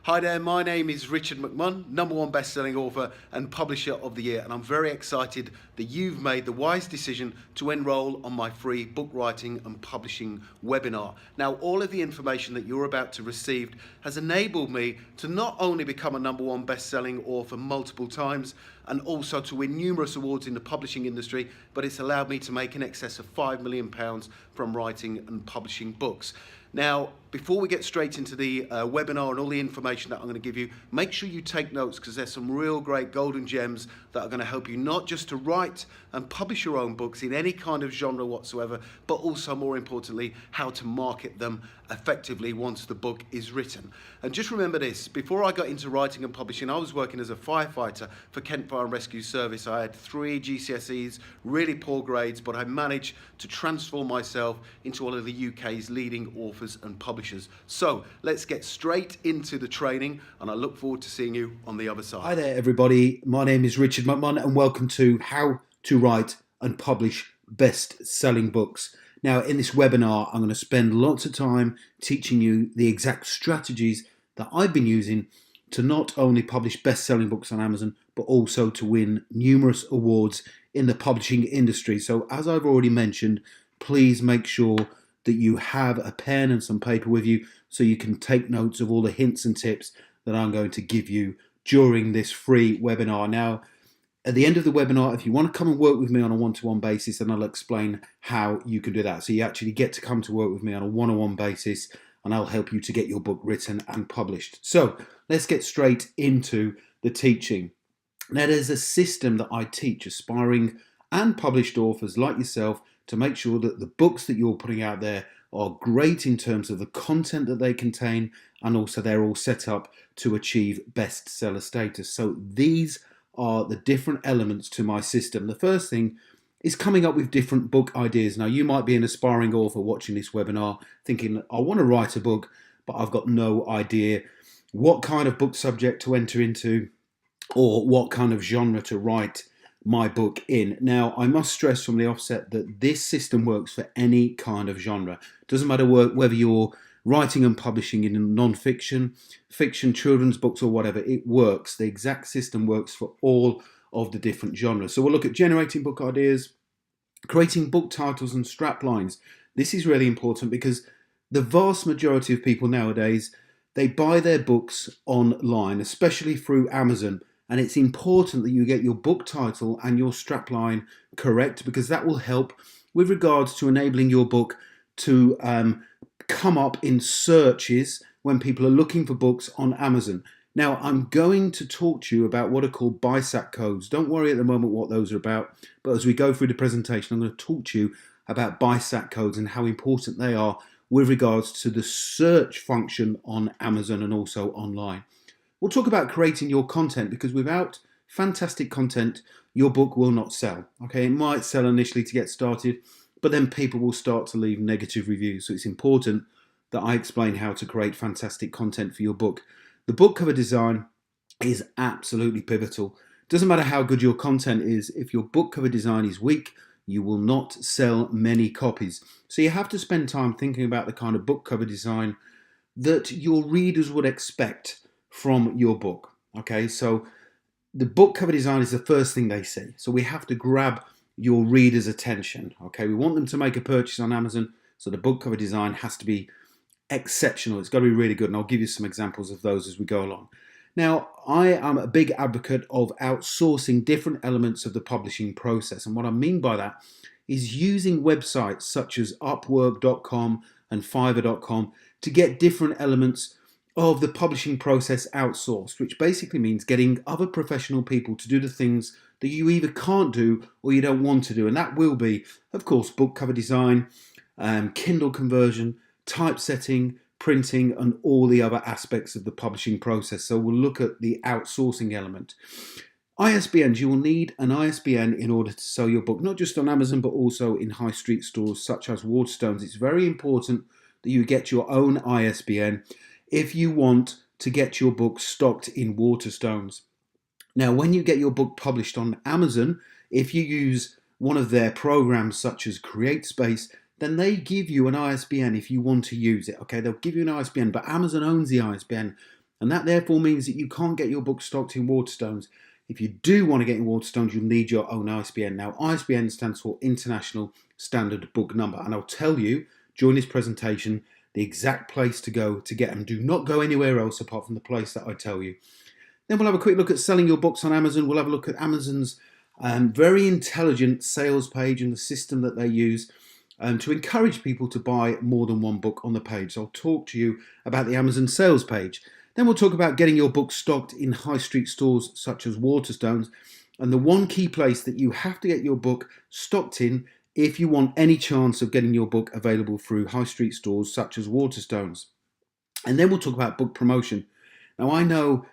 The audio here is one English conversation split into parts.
Hi there, my name is Richard McMunn, #1 best-selling author and publisher of the year, and I'm very excited that you've made the wise decision to enroll on my free book writing and publishing webinar. Now, all of the information that you're about to receive has enabled me to not only become a #1 best-selling author multiple times and also to win numerous awards in the publishing industry, but it's allowed me to make in excess of £5 million from writing and publishing books. Now, before we get straight into the webinar and all the information that I'm going to give you, make sure you take notes because there's some real great golden gems that are going to help you not just to write and publish your own books in any kind of genre whatsoever, but also more importantly, how to market them effectively once the book is written. And just remember this, before I got into writing and publishing, I was working as a firefighter for Kent Fire and Rescue Service. I had 3 GCSEs, really poor grades, but I managed to transform myself into one of the UK's leading authors and publishers. So let's get straight into the training, and I look forward to seeing you on the other side. Hi there everybody, my name is Richard McMunn and welcome to How to Write and Publish Best-Selling Books. Now in this webinar I'm going to spend lots of time teaching you the exact strategies that I've been using to not only publish best-selling books on Amazon but also to win numerous awards in the publishing industry. So as I've already mentioned, please make sure that you have a pen and some paper with you so you can take notes of all the hints and tips that I'm going to give you during this free webinar. Now, at the end of the webinar, if you want to come and work with me on a one-to-one basis, then I'll explain how you can do that. So you actually get to come to work with me on a one-on-one basis and I'll help you to get your book written and published. So let's get straight into the teaching. Now, there's a system that I teach aspiring and published authors like yourself to make sure that the books that you're putting out there are great in terms of the content that they contain, and also they're all set up to achieve bestseller status. So these are the different elements to my system. The first thing is coming up with different book ideas. Now, you might be an aspiring author watching this webinar thinking, I want to write a book, but I've got no idea what kind of book subject to enter into or what kind of genre to write my book in. Now, I must stress from the offset that this system works for any kind of genre. It doesn't matter whether you're writing and publishing in non-fiction, fiction, children's books or whatever, it works. The exact system works for all of the different genres. So we'll look at generating book ideas, creating book titles and strap lines. This is really important because the vast majority of people nowadays, they buy their books online, especially through Amazon. And it's important that you get your book title and your strapline correct because that will help with regards to enabling your book to come up in searches when people are looking for books on Amazon. Now, I'm going to talk to you about what are called BISAC codes. Don't worry at the moment what those are about, but as we go through the presentation, I'm going to talk to you about BISAC codes and how important they are with regards to the search function on Amazon and also online. We'll talk about creating your content because without fantastic content, your book will not sell. Okay, it might sell initially to get started, but then people will start to leave negative reviews. So it's important that I explain how to create fantastic content for your book. The book cover design is absolutely pivotal. It doesn't matter how good your content is, if your book cover design is weak, you will not sell many copies. So you have to spend time thinking about the kind of book cover design that your readers would expect from your book. Okay, so the book cover design is the first thing they see. So we have to grab your readers' attention. Okay, we want them to make a purchase on Amazon, so the book cover design has to be exceptional. It's got to be really good, and I'll give you some examples of those as we go along. Now, I am a big advocate of outsourcing different elements of the publishing process, and what I mean by that is using websites such as Upwork.com and Fiverr.com to get different elements of the publishing process outsourced, which basically means getting other professional people to do the things that you either can't do or you don't want to do. And that will be, of course, book cover design, Kindle conversion, typesetting, printing, and all the other aspects of the publishing process. So we'll look at the outsourcing element. ISBNs, you will need an ISBN in order to sell your book, not just on Amazon, but also in high street stores such as Waterstones. It's very important that you get your own ISBN if you want to get your book stocked in Waterstones. Now, when you get your book published on Amazon, if you use one of their programs such as CreateSpace, then they give you an ISBN if you want to use it. Okay, they'll give you an ISBN, but Amazon owns the ISBN. And that therefore means that you can't get your book stocked in Waterstones. If you do want to get in Waterstones, you'll need your own ISBN. Now, ISBN stands for International Standard Book Number. And I'll tell you during this presentation the exact place to go to get them. Do not go anywhere else apart from the place that I tell you. Then we'll have a quick look at selling your books on Amazon. We'll have a look at Amazon's very intelligent sales page and the system that they use to encourage people to buy more than one book on the page. So I'll talk to you about the Amazon sales page. Then we'll talk about getting your book stocked in high street stores such as Waterstones. And the one key place that you have to get your book stocked in if you want any chance of getting your book available through high street stores such as Waterstones. And then we'll talk about book promotion. Now, I know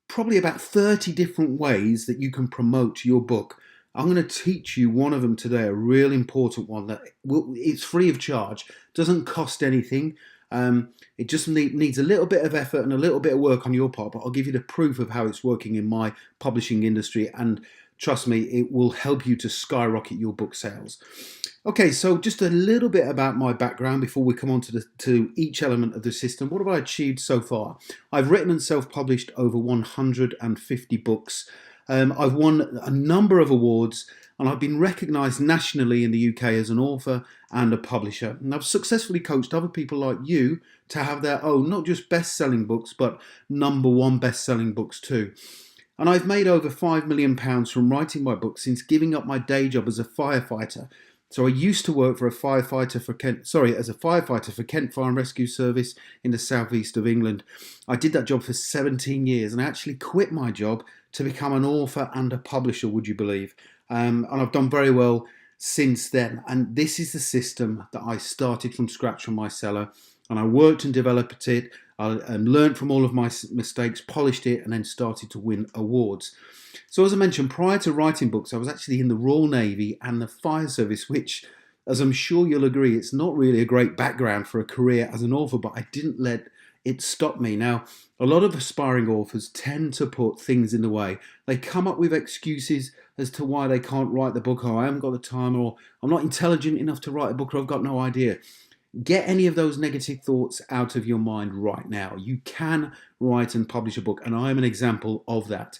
probably about 30 different ways that you can promote your book. I'm going to teach you one of them today, a real important one that it's free of charge, doesn't cost anything. It just needs a little bit of effort and a little bit of work on your part, but I'll give you the proof of how it's working in my publishing industry, and trust me, it will help you to skyrocket your book sales. Okay, so just a little bit about my background before we come on to each element of the system. What have I achieved so far? I've written and self-published over 150 books. I've won a number of awards, and I've been recognised nationally in the UK as an author and a publisher. And I've successfully coached other people like you to have their own, not just best-selling books, but #1 best-selling books too. And I've made over £5 million from writing my book since giving up my day job as a firefighter. So I used to work for as a firefighter for Kent Fire and Rescue Service in the southeast of England. I did that job for 17 years, and I actually quit my job to become an author and a publisher, would you believe? And I've done very well since then. And this is the system that I started from scratch from my cellar, and I worked and developed it. I learned from all of my mistakes, polished it, and then started to win awards. So as I mentioned, prior to writing books, I was actually in the Royal Navy and the Fire Service, which, as I'm sure you'll agree, it's not really a great background for a career as an author, but I didn't let it stop me. Now, a lot of aspiring authors tend to put things in the way. They come up with excuses as to why they can't write the book, or I haven't got the time, or I'm not intelligent enough to write a book, or I've got no idea. Get any of those negative thoughts out of your mind right now. You can write and publish a book, and I am an example of that.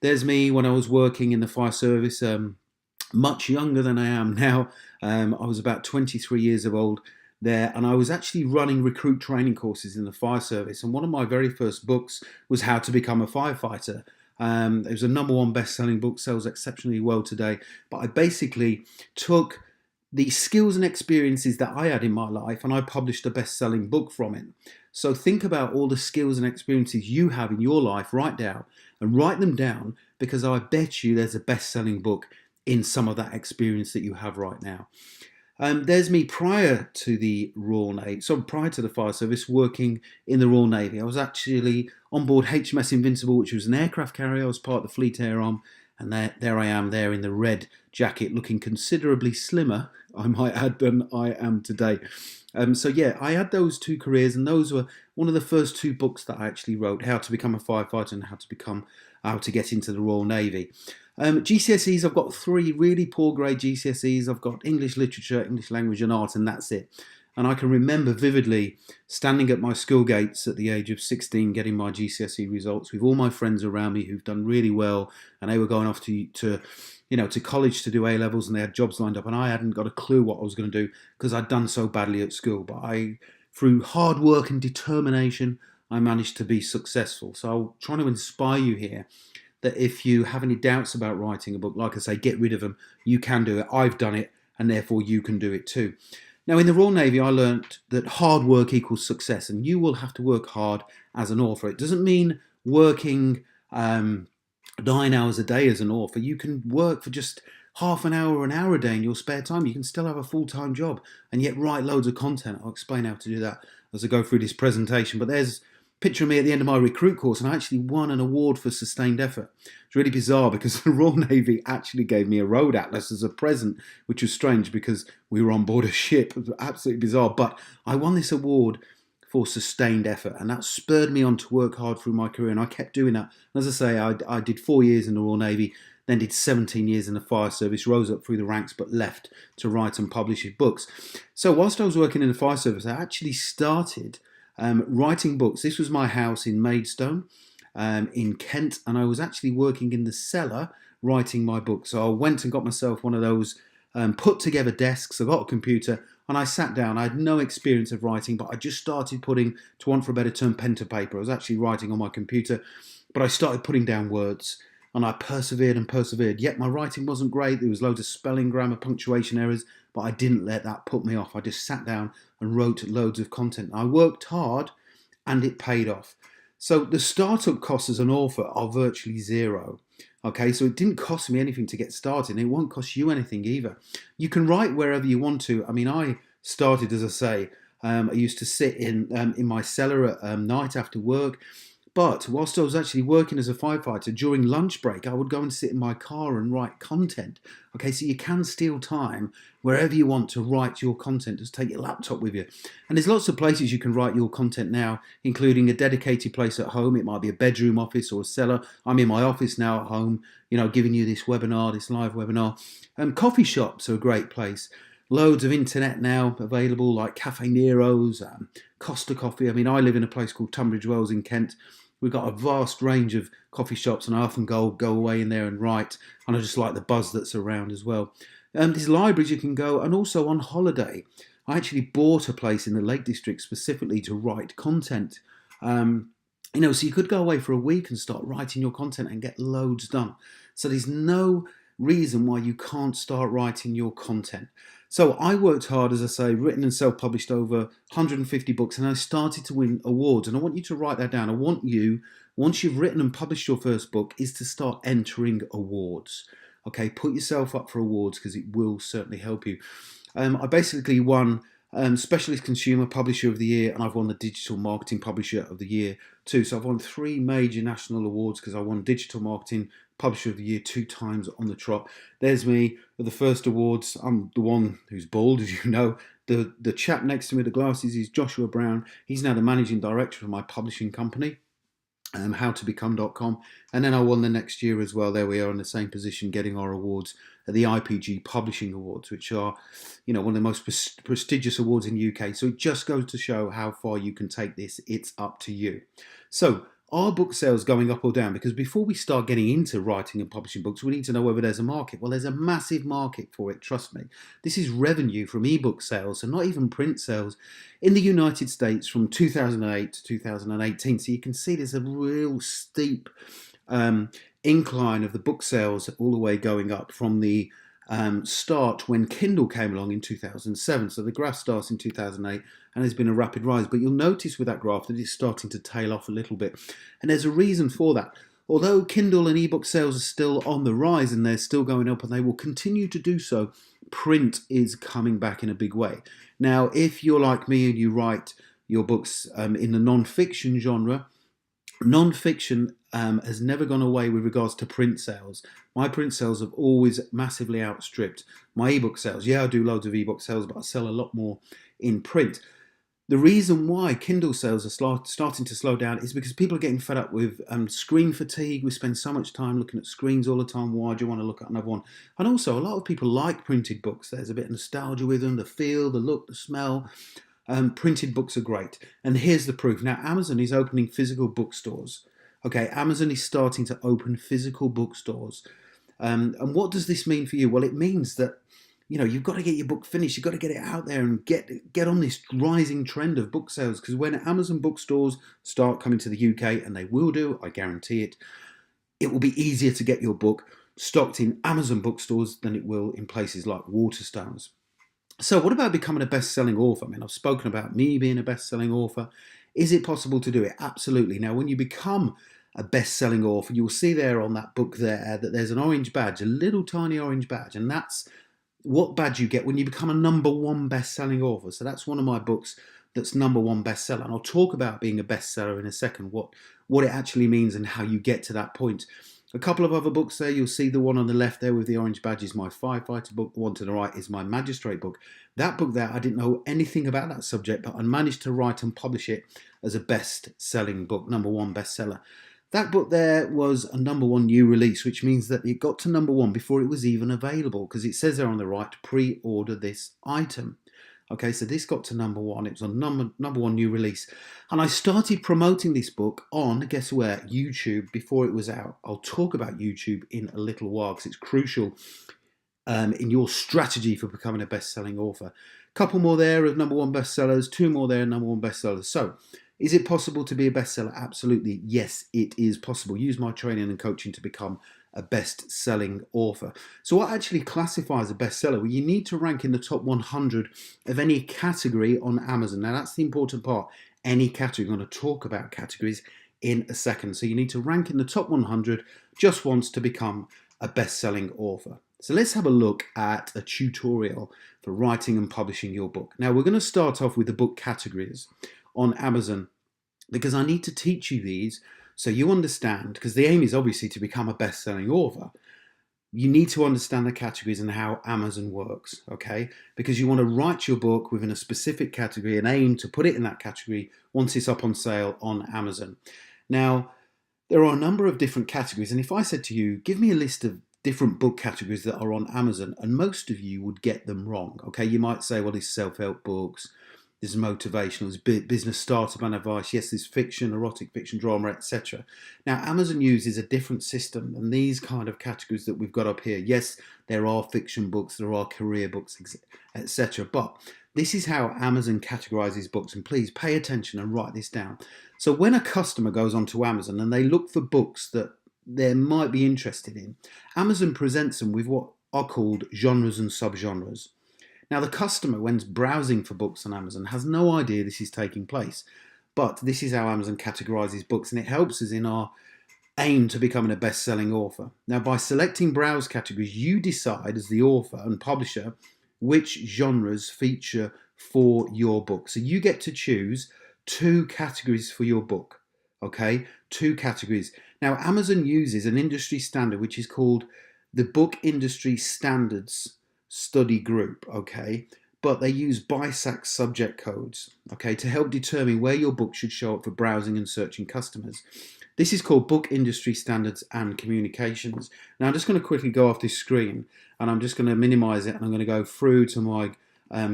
There's me when I was working in the fire service, much younger than I am now. I was about 23 years old there, and I was actually running recruit training courses in the fire service. And one of my very first books was How to Become a Firefighter. It was a #1 best-selling book, sells exceptionally well today. But I basically took the skills and experiences that I had in my life, and I published a best-selling book from it. So think about all the skills and experiences you have in your life right now, and write them down, because I bet you there's a best-selling book in some of that experience that you have right now. There's me prior to the Royal Navy, prior to the Fire Service, working in the Royal Navy. I was actually on board HMS Invincible, which was an aircraft carrier. I was part of the Fleet Air Arm, and there I am there in the red jacket, looking considerably slimmer, I might add, than I am today. So yeah, I had those two careers, and those were one of the first two books that I actually wrote: How to Become a Firefighter and How to Get into the Royal Navy. GCSEs, I've got 3 really poor grade GCSEs. I've got English Literature, English Language and Art, and that's it. And I can remember vividly standing at my school gates at the age of 16 getting my GCSE results with all my friends around me who've done really well, and they were going off to college to do A-levels, and they had jobs lined up, and I hadn't got a clue what I was going to do because I'd done so badly at school. But through hard work and determination, I managed to be successful. So I'm trying to inspire you here that if you have any doubts about writing a book, like I say, get rid of them. You can do it. I've done it, and therefore you can do it too. Now, in the Royal Navy, I learnt that hard work equals success, and you will have to work hard as an author. It doesn't mean working 9 hours a day as an author. You can work for just half an hour or an hour a day in your spare time. You can still have a full-time job and yet write loads of content. I'll explain how to do that as I go through this presentation. But there's picture of me at the end of my recruit course, and I actually won an award for sustained effort. It's really bizarre because the Royal Navy actually gave me a road atlas as a present, which was strange because we were on board a ship. It was absolutely bizarre, but I won this award for sustained effort, and that spurred me on to work hard through my career, and I kept doing that. And as I say, I did 4 years in the Royal Navy, then did 17 years in the Fire Service, rose up through the ranks, but left to write and publish his books. So whilst I was working in the Fire Service, I actually started writing books. This was my house in Maidstone, in Kent, and I was actually working in the cellar writing my book. So I went and got myself one of those put together desks. I got a computer and I sat down. I had no experience of writing, but I just started putting, to want for a better term, pen to paper. I was actually writing on my computer, but I started putting down words and I persevered and persevered. Yet my writing wasn't great. There was loads of spelling, grammar, punctuation errors, but I didn't let that put me off. I just sat down and wrote loads of content. I worked hard and it paid off. So the startup costs as an author are virtually zero. Okay, so it didn't cost me anything to get started, and it won't cost you anything either. You can write wherever you want to. I mean, I started, as I say, I used to sit in my cellar at night after work. But whilst I was actually working as a firefighter, during lunch break, I would go and sit in my car and write content. Okay, so you can steal time wherever you want to write your content. Just take your laptop with you. And there's lots of places you can write your content now, including a dedicated place at home. It might be a bedroom office or a cellar. I'm in my office now at home, giving you this webinar, this live webinar. Coffee shops are a great place. Loads of internet now available, like Cafe Nero's, Costa Coffee. I mean, I live in a place called Tunbridge Wells in Kent. We've got a vast range of coffee shops, and I often go away in there and write, and I just like the buzz that's around as well. There's libraries you can go, and also on holiday. I actually bought a place in the Lake District specifically to write content. So you could go away for a week and start writing your content and get loads done. So there's no reason why you can't start writing your content. So I worked hard, as I say, written and self-published over 150 books, and I started to win awards. And I want you to write that down. I want you, once you've written and published your first book, is to start entering awards. Okay, put yourself up for awards because it will certainly help you. I basically won Specialist Consumer Publisher of the Year, and I've won the Digital Marketing Publisher of the Year too. So I've won 3 major national awards because I won Digital Marketing Publisher of the Year 2 times on the trot. There's me at the first awards. I'm the one who's bald, as you know. The chap next to me, the glasses, is Joshua Brown. He's now the managing director of my publishing company, howtobecome.com. And then I won the next year as well. There we are in the same position, getting our awards at the IPG Publishing Awards, which are, one of the most prestigious awards in the UK. So it just goes to show how far you can take this. It's up to you. So are book sales going up or down? Because before we start getting into writing and publishing books, we need to know whether there's a market. Well, there's a massive market for it, trust me. This is revenue from ebook sales and not even print sales in the United States from 2008 to 2018. So you can see there's a real steep incline of the book sales all the way going up from the start when Kindle came along in 2007. So the graph starts in 2008 and there's been a rapid rise. But you'll notice with that graph that it's starting to tail off a little bit. And there's a reason for that. Although Kindle and ebook sales are still on the rise and they're still going up and they will continue to do so, print is coming back in a big way. Now, if you're like me and you write your books in the non-fiction genre, non-fiction has never gone away with regards to print sales. My print sales have always massively outstripped my ebook sales. Yeah, I do loads of ebook sales, but I sell a lot more in print. The reason why Kindle sales are starting to slow down is because people are getting fed up with screen fatigue. We spend so much time looking at screens all the time. Why do you want to look at another one? And also, a lot of people like printed books. There's a bit of nostalgia with them, the feel, the look, the smell. Printed books are great. And here's the proof. Now, Amazon is opening physical bookstores. Okay, Amazon is starting to open physical bookstores. And what does this mean for you? Well, it means that you've got to get your book finished. You've got to get it out there and get on this rising trend of book sales. Because when Amazon bookstores start coming to the UK, and they will do, I guarantee it, it will be easier to get your book stocked in Amazon bookstores than it will in places like Waterstones. So what about becoming a best-selling author? I mean, I've spoken about me being a best-selling author. Is it possible to do it? Absolutely. Now, when you become a best-selling author, you'll see there on that book there that there's an orange badge, a little tiny orange badge, and that's what badge you get when you become a #1 best-selling author. So that's one of my books that's #1 bestseller. And I'll talk about being a bestseller in a second, what it actually means and how you get to that point. A couple of other books there. You'll see the one on the left there with the orange badge is my firefighter book. The one to the right is my magistrate book. That book there, I didn't know anything about that subject, but I managed to write and publish it as a best-selling book, #1 bestseller. That book there was a #1 new release, which means that it got to #1 before it was even available, because it says there on the right, pre-order this item. Okay, so this got to number one. It was on number one new release. And I started promoting this book on, guess where, YouTube before it was out. I'll talk about YouTube in a little while because it's crucial in your strategy for becoming a best-selling author. Couple more there of number one bestsellers, two more there, number one bestsellers. So, is it possible to be a bestseller? Absolutely, yes, it is possible. Use my training and coaching to become a best-selling author. So what actually classifies a bestseller? Well, you need to rank in the top 100 of any category on Amazon. Now, that's the important part. Any category. I'm going to talk about categories in a second. So you need to rank in the top 100 just once to become a best-selling author. So let's have a look at a tutorial for writing and publishing your book. Now, we're going to start off with the book categories on Amazon because I need to teach you these so you understand, because the aim is obviously to become a best-selling author. You need to understand the categories and how Amazon works, okay? Because you want to write your book within a specific category and aim to put it in that category once it's up on sale on Amazon. Now, there are a number of different categories, and if I said to you, give me a list of different book categories that are on Amazon, and most of you would get them wrong, okay? You might say, well, there's self-help books, there's motivational, there's business startup and advice, yes, there's fiction, erotic fiction, drama, etc. Now, Amazon uses a different system than these kind of categories that we've got up here. Yes, there are fiction books, there are career books, etc. But this is how Amazon categorizes books, and please pay attention and write this down. So when a customer goes onto Amazon and they look for books that they might be interested in, Amazon presents them with what are called genres and subgenres. Now, the customer, when browsing for books on Amazon, has no idea this is taking place. But this is how Amazon categorizes books, and it helps us in our aim to becoming a best-selling author. Now, by selecting browse categories, you decide as the author and publisher which genres feature for your book. So you get to choose 2 categories for your book, okay? 2 categories. Now, Amazon uses an industry standard which is called the Book Industry Standards Study Group, okay? But they use BISAC subject codes, okay, to help determine where your book should show up for browsing and searching customers. This is called Book Industry Standards and Communications. Now, I'm just going to quickly go off this screen, and I'm just going to minimize it, and I'm going to go through to my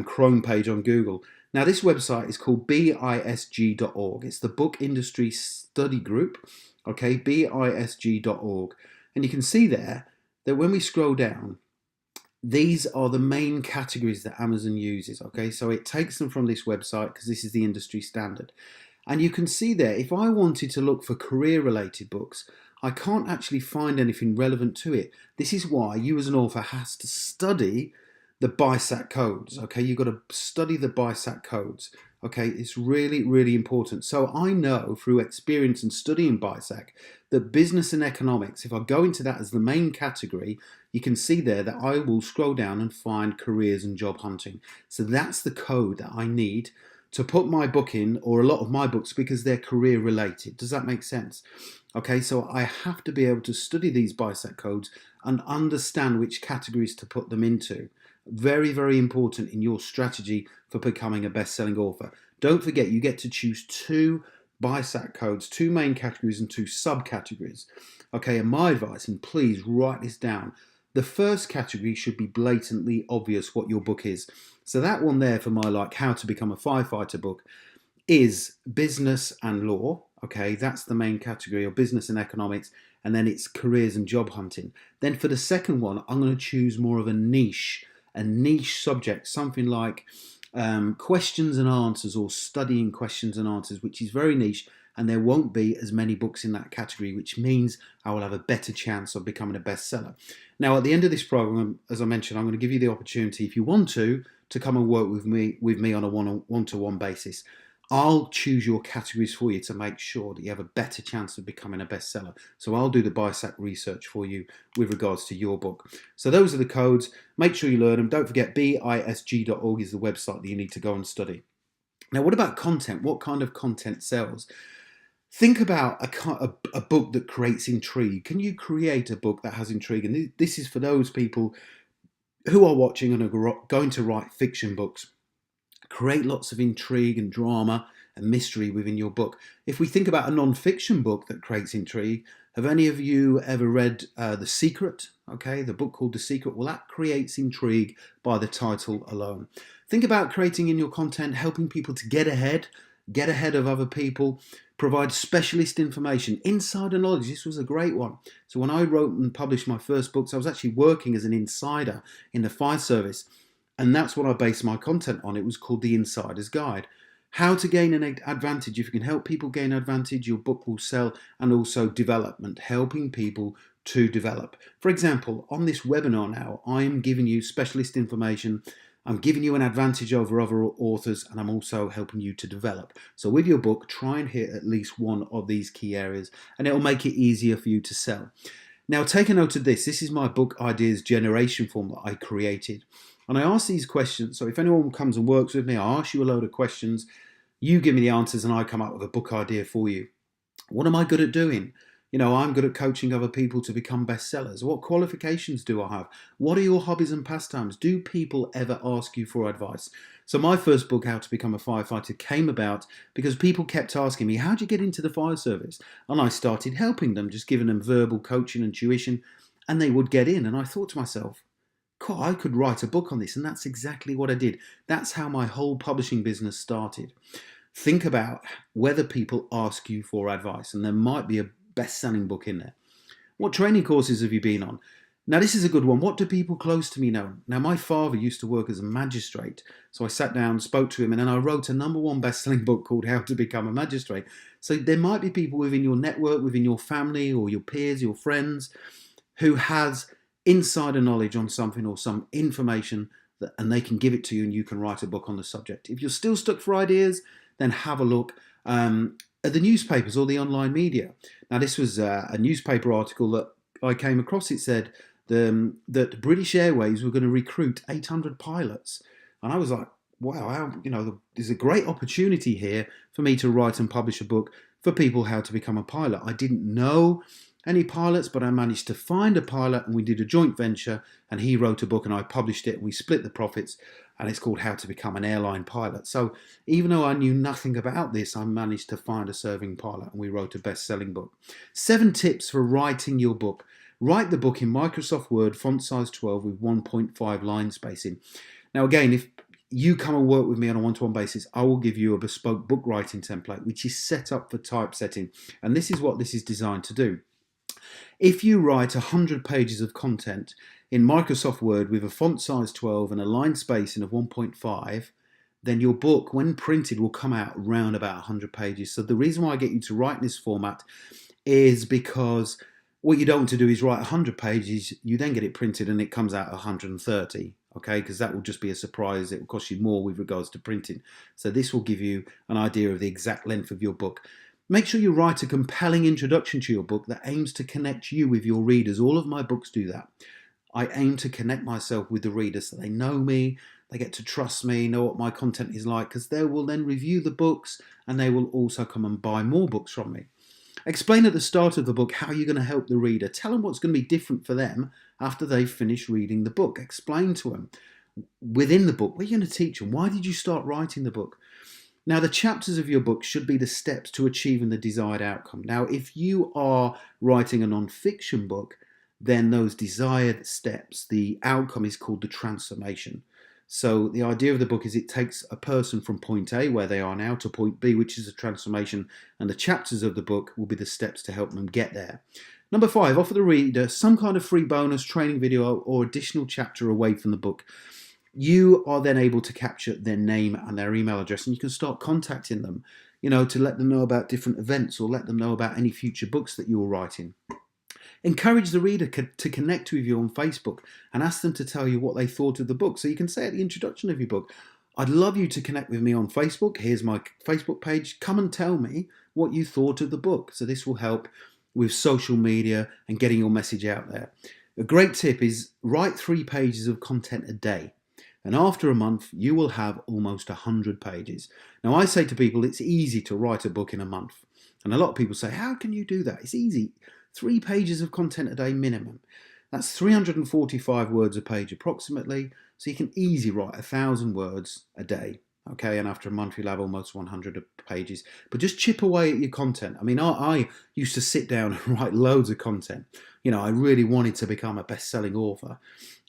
Chrome page on Google. Now, this website is called bisg.org. It's the Book Industry Study Group, okay, bisg.org. And you can see there that when we scroll down, these are the main categories that Amazon uses, okay? So it takes them from this website because this is the industry standard. And you can see there, if I wanted to look for career-related books, I can't actually find anything relevant to it. This is why you as an author has to study the BISAC codes, okay? You've got to study the BISAC codes, okay? It's really, really important. So I know through experience and studying BISAC that business and economics, if I go into that as the main category, you can see there that I will scroll down and find careers and job hunting. So that's the code that I need to put my book in, or a lot of my books, because they're career related. Does that make sense? Okay, so I have to be able to study these BISAC codes and understand which categories to put them into. Very, very important in your strategy for becoming a best-selling author. Don't forget, you get to choose 2 BISAC codes, 2 main categories and 2 subcategories. Okay, and my advice, and please write this down, the first category should be blatantly obvious what your book is. So that one there for my like how to become a firefighter book is business and law. Okay, that's the main category, or business and economics, and then it's careers and job hunting. Then for the second one, I'm going to choose more of a niche subject, something like questions and answers, or studying questions and answers, which is very niche, and there won't be as many books in that category, which means I will have a better chance of becoming a bestseller. Now, at the end of this program, as I mentioned, I'm going to give you the opportunity, if you want to come and work with me on a one-to-one basis. I'll choose your categories for you to make sure that you have a better chance of becoming a bestseller. So I'll do the BISAC research for you with regards to your book. So those are the codes. Make sure you learn them. Don't forget, bisg.org is the website that you need to go and study. Now, what about content? What kind of content sells? Think about a book that creates intrigue. Can you create a book that has intrigue? And this is for those people who are watching and are going to write fiction books. Create lots of intrigue and drama a mystery within your book. If we think about a non-fiction book that creates intrigue, have any of you ever read The Secret? Okay, the book called The Secret. Well, that creates intrigue by the title alone. Think about creating in your content, helping people to get ahead of other people, provide specialist information, insider knowledge. This was a great one. So when I wrote and published my first books, I was actually working as an insider in the fire service. And that's what I based my content on. It was called The Insider's Guide. How to gain an advantage. If you can help people gain advantage, your book will sell. And also development, helping people to develop. For example, on this webinar now, I am giving you specialist information. I'm giving you an advantage over other authors, and I'm also helping you to develop. So with your book, try and hit at least one of these key areas, and it'll make it easier for you to sell. Now, take a note of this. This is my book ideas generation form that I created. And I ask these questions. So if anyone comes and works with me, I ask you a load of questions. You give me the answers and I come up with a book idea for you. What am I good at doing? You know, I'm good at coaching other people to become bestsellers. What qualifications do I have? What are your hobbies and pastimes? Do people ever ask you for advice? So my first book, How to Become a Firefighter, came about because people kept asking me, how'd you get into the fire service? And I started helping them, just giving them verbal coaching and tuition, and they would get in. And I thought to myself, God, I could write a book on this. And that's exactly what I did. That's how my whole publishing business started. Think about whether people ask you for advice, and there might be a best-selling book in there. What training courses have you been on? Now, this is a good one. What do people close to me know? Now, my father used to work as a magistrate. So I sat down, spoke to him, and then I wrote a #1 best-selling book called How to Become a Magistrate. So there might be people within your network, within your family or your peers, your friends, who has insider knowledge on something or some information, and they can give it to you and you can write a book on the subject. If you're still stuck for ideas, then have a look at the newspapers or the online media. Now, this was a newspaper article that I came across. It said that British Airways were going to recruit 800 pilots. And I was like, wow, there's a great opportunity here for me to write and publish a book for people how to become a pilot. I didn't know any pilots, but I managed to find a pilot and we did a joint venture and he wrote a book and I published it and we split the profits, and it's called How to Become an Airline Pilot. So even though I knew nothing about this, I managed to find a serving pilot and we wrote a best-selling book. 7 tips for writing your book. Write the book in Microsoft Word, font size 12 with 1.5 line spacing. Now again, if you come and work with me on a one-to-one basis, I will give you a bespoke book writing template which is set up for typesetting, and this is what this is designed to do. If you write 100 pages of content in Microsoft Word with a font size 12 and a line spacing of 1.5, then your book, when printed, will come out around about 100 pages. So the reason why I get you to write in this format is because what you don't want to do is write 100 pages, you then get it printed and it comes out 130, okay? Because that will just be a surprise. It will cost you more with regards to printing. So this will give you an idea of the exact length of your book. Make sure you write a compelling introduction to your book that aims to connect you with your readers. All of my books do that. I aim to connect myself with the readers so they know me, they get to trust me, know what my content is like, because they will then review the books and they will also come and buy more books from me. Explain at the start of the book how you're going to help the reader. Tell them what's going to be different for them after they've finished reading the book. Explain to them within the book, what are you going to teach them? Why did you start writing the book? Now, the chapters of your book should be the steps to achieving the desired outcome. Now, if you are writing a non-fiction book, then those desired steps, the outcome is called the transformation. So the idea of the book is it takes a person from point A, where they are now, to point B, which is a transformation, and the chapters of the book will be the steps to help them get there. Number 5, offer the reader some kind of free bonus, training video, or additional chapter away from the book. You are then able to capture their name and their email address, and you can start contacting them, to let them know about different events or let them know about any future books that you're writing. Encourage the reader to connect with you on Facebook and ask them to tell you what they thought of the book. So you can say at the introduction of your book, I'd love you to connect with me on Facebook. Here's my Facebook page. Come and tell me what you thought of the book. So this will help with social media and getting your message out there. A great tip is write 3 pages of content a day. And after a month, you will have almost 100 pages. Now, I say to people, it's easy to write a book in a month. And a lot of people say, how can you do that? It's easy. 3 pages of content a day minimum. That's 345 words a page approximately. So you can easily write 1,000 words a day. Okay, and after a month you'll have almost 100 pages. But just chip away at your content. I mean, I used to sit down and write loads of content. You know, I really wanted to become a best-selling author,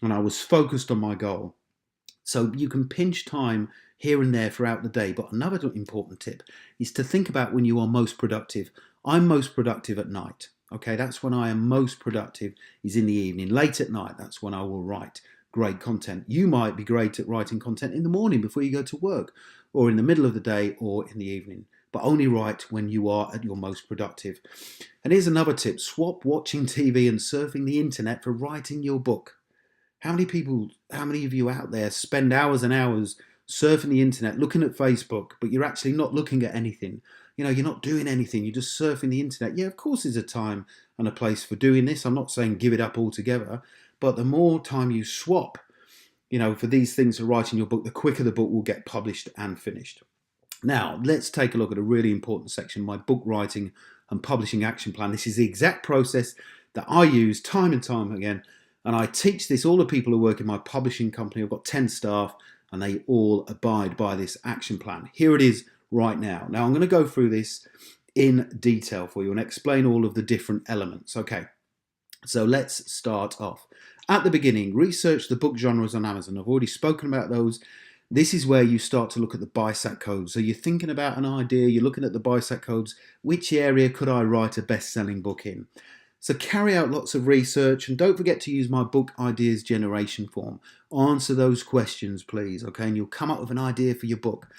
and I was focused on my goal. So you can pinch time here and there throughout the day. But another important tip is to think about when you are most productive. I'm most productive at night. Okay, that's when I am most productive, is in the evening. Late at night, that's when I will write great content. You might be great at writing content in the morning before you go to work, or in the middle of the day, or in the evening. But only write when you are at your most productive. And here's another tip. Swap watching TV and surfing the internet for writing your book. How many of you out there spend hours and hours surfing the internet, looking at Facebook, but you're actually not looking at anything? You know, you're not doing anything, you're just surfing the internet. Yeah, of course there's a time and a place for doing this. I'm not saying give it up altogether, but the more time you swap, you know, for these things for writing your book, the quicker the book will get published and finished. Now, let's take a look at a really important section, my book writing and publishing action plan. This is the exact process that I use time and time again. And I teach this all the people who work in my publishing company. I've got 10 staff and they all abide by this action plan. Here it is right now. Now I'm going to go through this in detail for you and explain all of the different elements. Okay, so let's start off. At the beginning, research the book genres on Amazon. I've already spoken about those. This is where you start to look at the BISAC codes. So you're thinking about an idea, you're looking at the BISAC codes. Which area could I write a best-selling book in? So carry out lots of research and don't forget to use my book ideas generation form. Answer those questions, please, okay? And you'll come up with an idea for your book.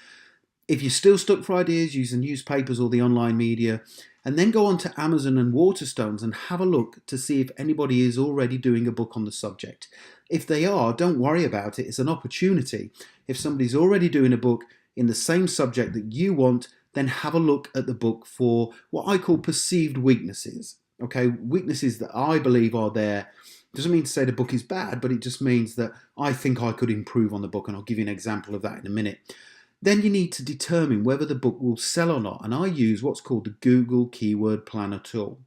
If you're still stuck for ideas, use the newspapers or the online media, and then go on to Amazon and Waterstones and have a look to see if anybody is already doing a book on the subject. If they are, don't worry about it. It's an opportunity. If somebody's already doing a book in the same subject that you want, then have a look at the book for what I call perceived weaknesses. Okay, weaknesses that I believe are there. Doesn't mean to say the book is bad, but it just means that I think I could improve on the book, and I'll give you an example of that in a minute. Then you need to determine whether the book will sell or not, and I use what's called the Google Keyword Planner tool.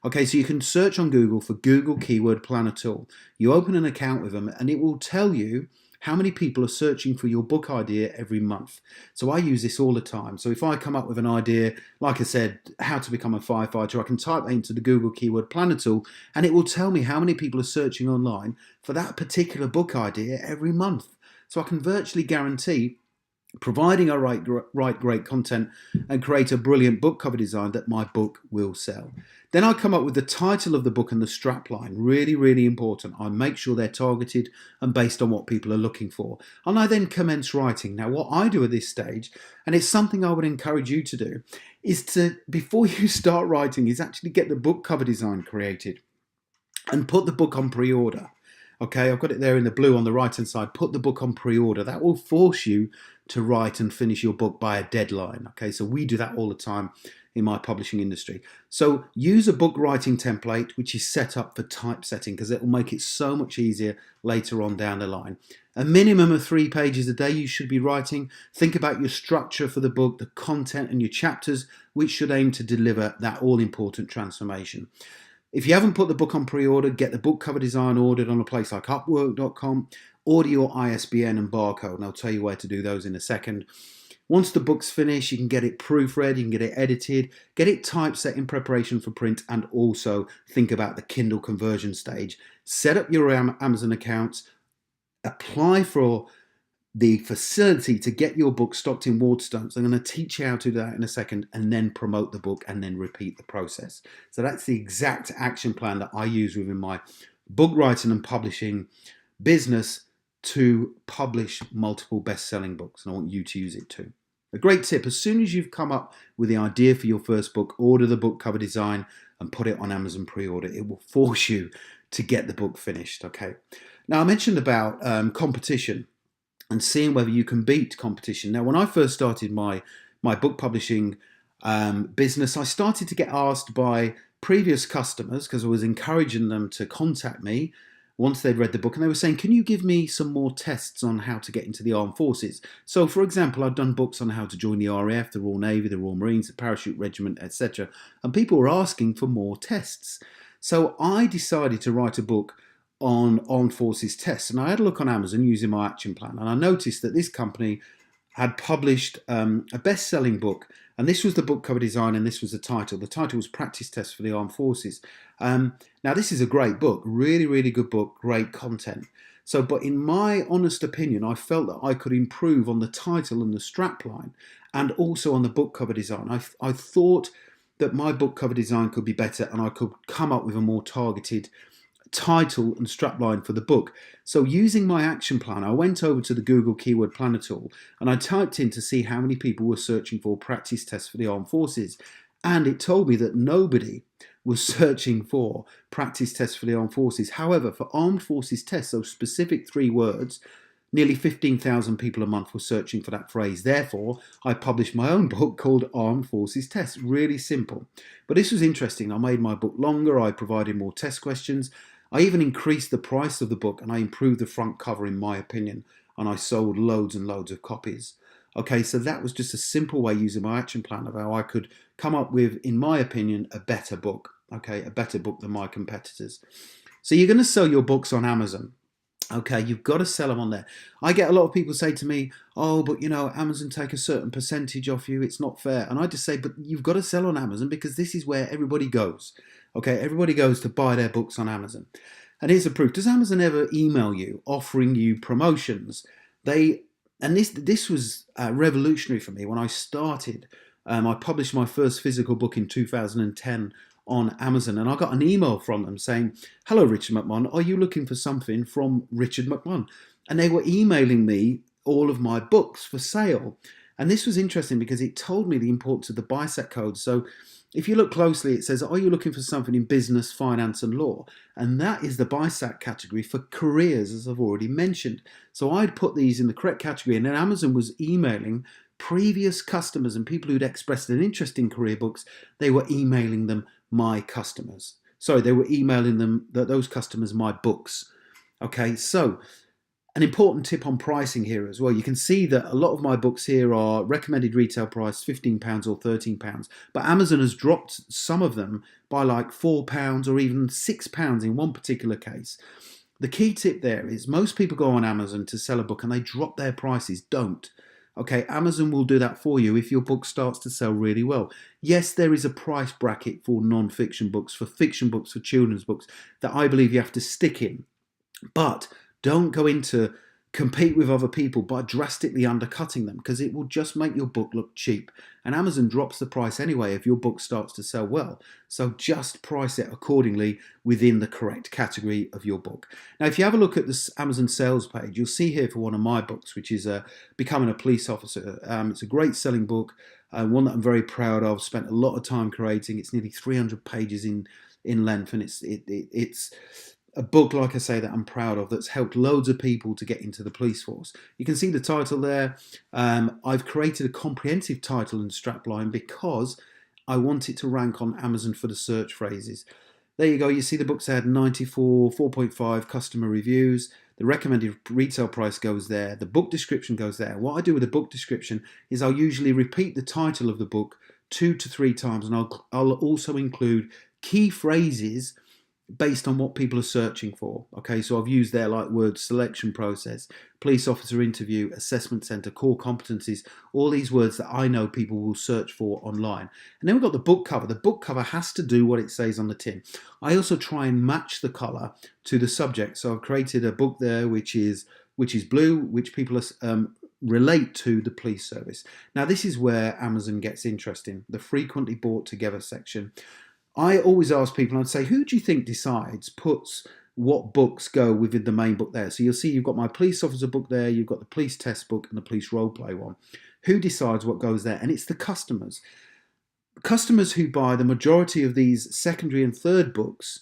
Okay, so you can search on Google for Google Keyword Planner tool. You open an account with them, and it will tell you how many people are searching for your book idea every month. So I use this all the time. So if I come up with an idea, like I said, how to become a firefighter, I can type that into the Google Keyword Planner tool and it will tell me how many people are searching online for that particular book idea every month. So I can virtually guarantee, providing I write great content and create a brilliant book cover design, that my book will sell. Then I come up with the title of the book and the strapline. Really, really important. I make sure they're targeted and based on what people are looking for. And I then commence writing. Now, what I do at this stage, and it's something I would encourage you to do, is to, before you start writing, is actually get the book cover design created and put the book on pre-order. Okay, I've got it there in the blue on the right hand side. Put the book on pre-order. That will force you to write and finish your book by a deadline. Okay, so we do that all the time in my publishing industry. So use a book writing template which is set up for typesetting, because it will make it so much easier later on down the line. A minimum of 3 pages a day you should be writing. Think about your structure for the book, the content and your chapters, which should aim to deliver that all-important transformation. If you haven't put the book on pre-order, get the book cover design ordered on a place like Upwork.com. Order your ISBN and barcode, and I'll tell you where to do those in a second. Once the book's finished, you can get it proofread, you can get it edited, get it typeset in preparation for print, and also think about the Kindle conversion stage. Set up your Amazon accounts, apply for the facility to get your book stocked in Waterstones. I'm going to teach you how to do that in a second, and then promote the book and then repeat the process. So that's the exact action plan that I use within my book writing and publishing business to publish multiple best-selling books, and I want you to use it too. A great tip: as soon as you've come up with the idea for your first book, order the book cover design and put it on Amazon pre-order. It will force you to get the book finished. Okay. Now, I mentioned about competition and seeing whether you can beat competition. Now, when I first started my book publishing business, I started to get asked by previous customers, because I was encouraging them to contact me once they'd read the book, and they were saying, can you give me some more tests on how to get into the armed forces? So, for example, I'd done books on how to join the RAF, the Royal Navy, the Royal Marines, the Parachute Regiment, etc. And people were asking for more tests. So I decided to write a book on armed forces tests. And I had a look on Amazon using my action plan, and I noticed that this company had published a best-selling book, and this was the book cover design, and this was the title. The title was Practice Test for the Armed Forces. Now, this is a great book, really, really good book, great content. So, but in my honest opinion, I felt that I could improve on the title and the strapline, and also on the book cover design. I thought that my book cover design could be better, and I could come up with a more targeted title and strapline for the book. So using my action plan, I went over to the Google Keyword Planner tool and I typed in to see how many people were searching for practice tests for the armed forces. And it told me that nobody was searching for practice tests for the armed forces. However, for armed forces tests, those specific 3 words, nearly 15,000 people a month were searching for that phrase. Therefore, I published my own book called Armed Forces Tests. Really simple. But this was interesting. I made my book longer. I provided more test questions. I even increased the price of the book, and I improved the front cover, in my opinion, and I sold loads and loads of copies. Okay, so that was just a simple way using my action plan of how I could come up with, in my opinion, a better book. Okay, a better book than my competitors. So you're going to sell your books on Amazon. Okay, you've got to sell them on there. I get a lot of people say to me, oh, but you know, Amazon take a certain percentage off you. It's not fair. And I just say, but you've got to sell on Amazon because this is where everybody goes. Okay, everybody goes to buy their books on Amazon. And here's the proof. Does Amazon ever email you offering you promotions? This was revolutionary for me when I started. I published my first physical book in 2010 on Amazon, and I got an email from them saying, hello, Richard McMunn, are you looking for something from Richard McMunn? And they were emailing me all of my books for sale. And this was interesting because it told me the importance of the BISAC code. So if you look closely, it says, are you looking for something in business, finance and law? And that is the BISAC category for careers, as I've already mentioned. So I'd put these in the correct category, and then Amazon was emailing previous customers and people who'd expressed an interest in career books. They were emailing them my customers. Sorry, they were emailing them, those customers, my books. Okay, so an important tip on pricing here as well. You can see that a lot of my books here are recommended retail price £15 or £13, but Amazon has dropped some of them by like £4 or even £6 in one particular case. The key tip there is most people go on Amazon to sell a book and they drop their prices. Don't. Okay, Amazon will do that for you if your book starts to sell really well. Yes, there is a price bracket for non-fiction books, for fiction books, for children's books that I believe you have to stick in. But don't go into compete with other people by drastically undercutting them, because it will just make your book look cheap. And Amazon drops the price anyway if your book starts to sell well. So just price it accordingly within the correct category of your book. Now, if you have a look at this Amazon sales page, you'll see here for one of my books, which is Becoming a Police Officer. It's a great selling book, one that I'm very proud of, spent a lot of time creating. It's nearly 300 pages in length, and it's a book, like I say, that I'm proud of, that's helped loads of people to get into the police force. You can see the title there. I've created a comprehensive title and strapline because I want it to rank on Amazon for the search phrases. There you go. You see the book's had 94, 4.5 customer reviews. The recommended retail price goes there. The book description goes there. What I do with the book description is I'll usually repeat the title of the book 2 to 3 times, and I'll also include key phrases based on what people are searching for. Okay, so I've used there like words selection process, police officer interview, assessment centre, core competencies, all these words that I know people will search for online. And then we've got the book cover. The book cover has to do what it says on the tin. I also try and match the colour to the subject. So I've created a book there which is blue, which people relate to the police service. Now this is where Amazon gets interesting, the frequently bought together section. I always ask people, I'd say, who do you think puts what books go within the main book there? So you'll see you've got my police officer book there, you've got the police test book and the police role play one. Who decides what goes there? And it's the customers. Customers who buy the majority of these secondary and third books,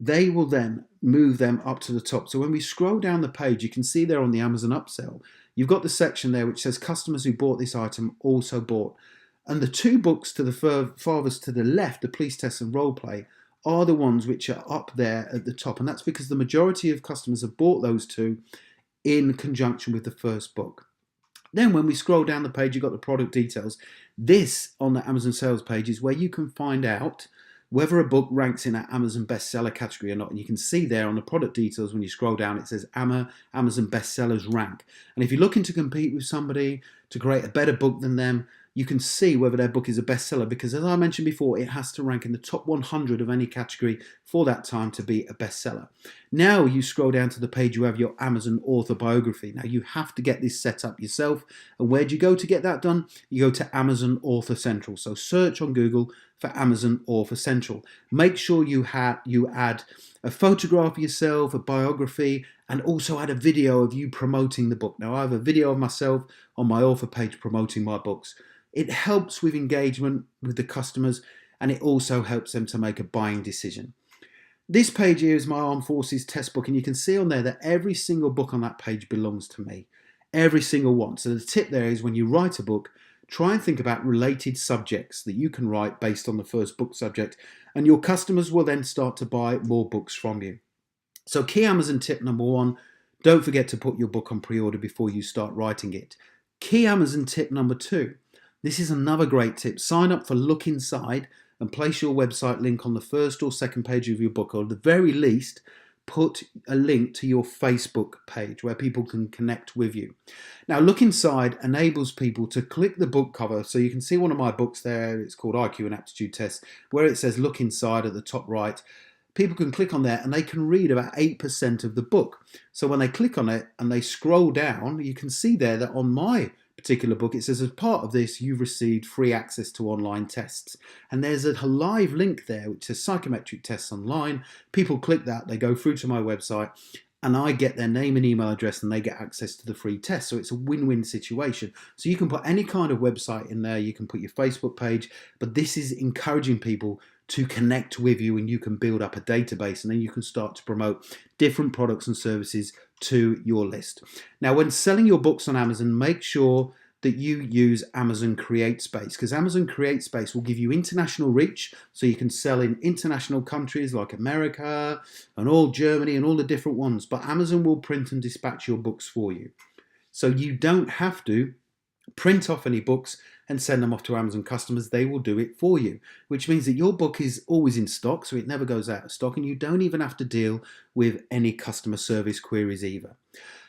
they will then move them up to the top. So when we scroll down the page, you can see there on the Amazon Upsell, you've got the section there which says customers who bought this item also bought. And the 2 books to the farthest to the left, the police test and role play, are the ones which are up there at the top. And that's because the majority of customers have bought those 2 in conjunction with the first book. Then when we scroll down the page, you've got the product details. This on the Amazon sales page is where you can find out whether a book ranks in an Amazon bestseller category or not. And you can see there on the product details, when you scroll down, it says Amazon bestsellers rank. And if you're looking to compete with somebody to create a better book than them, you can see whether their book is a bestseller, because as I mentioned before, it has to rank in the top 100 of any category for that time to be a bestseller. Now you scroll down to the page, you have your Amazon author biography. Now you have to get this set up yourself. And where do you go to get that done? You go to Amazon Author Central. So search on Google for Amazon Author Central. Make sure you add a photograph of yourself, a biography, and also add a video of you promoting the book. Now I have a video of myself on my author page promoting my books. It helps with engagement with the customers, and it also helps them to make a buying decision. This page here is my Armed Forces test book, and you can see on there that every single book on that page belongs to me. Every single one. So the tip there is, when you write a book, try and think about related subjects that you can write based on the first book subject, and your customers will then start to buy more books from you. So key Amazon tip number 1, don't forget to put your book on pre-order before you start writing it. Key Amazon tip number 2, this is another great tip. Sign up for Look Inside and place your website link on the first or second page of your book, or at the very least, put a link to your Facebook page where people can connect with you. Now, Look Inside enables people to click the book cover. So you can see one of my books there. It's called IQ and Aptitude Test, where it says Look Inside at the top right. People can click on there and they can read about 8% of the book. So when they click on it and they scroll down, you can see there that on my particular book, it says, as part of this, you've received free access to online tests. And there's a live link there which says psychometric tests online. People click that, they go through to my website, and I get their name and email address, and they get access to the free test. So it's a win-win situation. So you can put any kind of website in there, you can put your Facebook page, but this is encouraging people to connect with you, and you can build up a database, and then you can start to promote different products and services to your list. Now, when selling your books on Amazon, make sure that you use Amazon CreateSpace, because Amazon CreateSpace will give you international reach, so you can sell in international countries like America and all Germany and all the different ones, but Amazon will print and dispatch your books for you. So you don't have to print off any books and send them off to Amazon customers. They will do it for you, which means that your book is always in stock, so it never goes out of stock, and you don't even have to deal with any customer service queries either.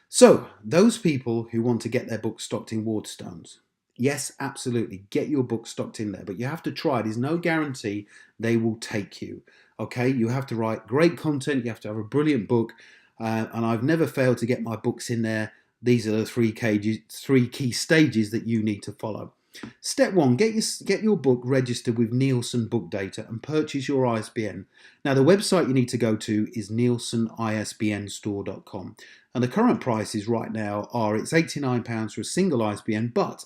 So those people who want to get their book stocked in Waterstones, yes, absolutely, get your book stocked in there, but you have to try. There's no guarantee they will take you. Okay, you have to write great content, you have to have a brilliant book, and I've never failed to get my books in there. These are the three key stages that you need to follow. Step 1, get your book registered with Nielsen Book Data and purchase your ISBN. Now, the website you need to go to is nielsenisbnstore.com, and the current prices right now are, it's £89 for a single ISBN, but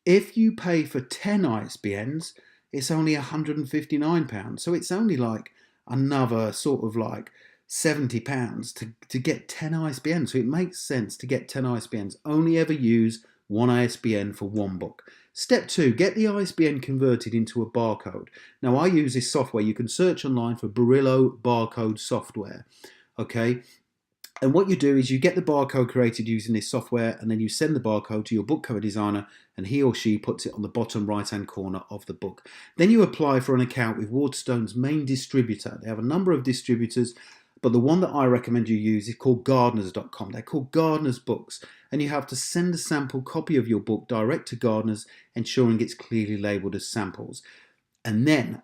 if you pay for 10 ISBNs, it's only £159. So it's only like another sort of like £70 to get 10 ISBNs. So it makes sense to get 10 ISBNs. Only ever use one ISBN for one book. Step 2, get the ISBN converted into a barcode. Now, I use this software. You can search online for Barillo barcode software. Okay. And what you do is you get the barcode created using this software, and then you send the barcode to your book cover designer, and he or she puts it on the bottom right hand corner of the book. Then you apply for an account with Waterstones' main distributor. They have a number of distributors, but the one that I recommend you use is called gardeners.com. They're called Gardeners Books, and you have to send a sample copy of your book direct to Gardeners, ensuring it's clearly labelled as samples. And then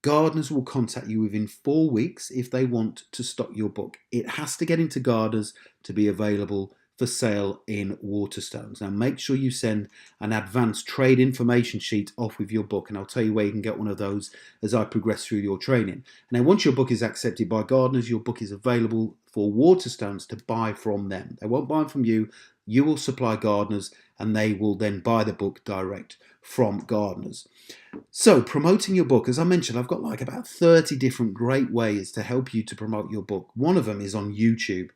Gardeners will contact you within 4 weeks if they want to stock your book. It has to get into Gardeners to be available for sale in Waterstones. Now, make sure you send an advanced trade information sheet off with your book, and I'll tell you where you can get one of those as I progress through your training. And then once your book is accepted by Gardeners, your book is available for Waterstones to buy from them. They won't buy from you. You will supply Gardeners, and they will then buy the book direct from Gardeners. So promoting your book, as I mentioned, I've got like about 30 different great ways to help you to promote your book. One of them is on YouTube.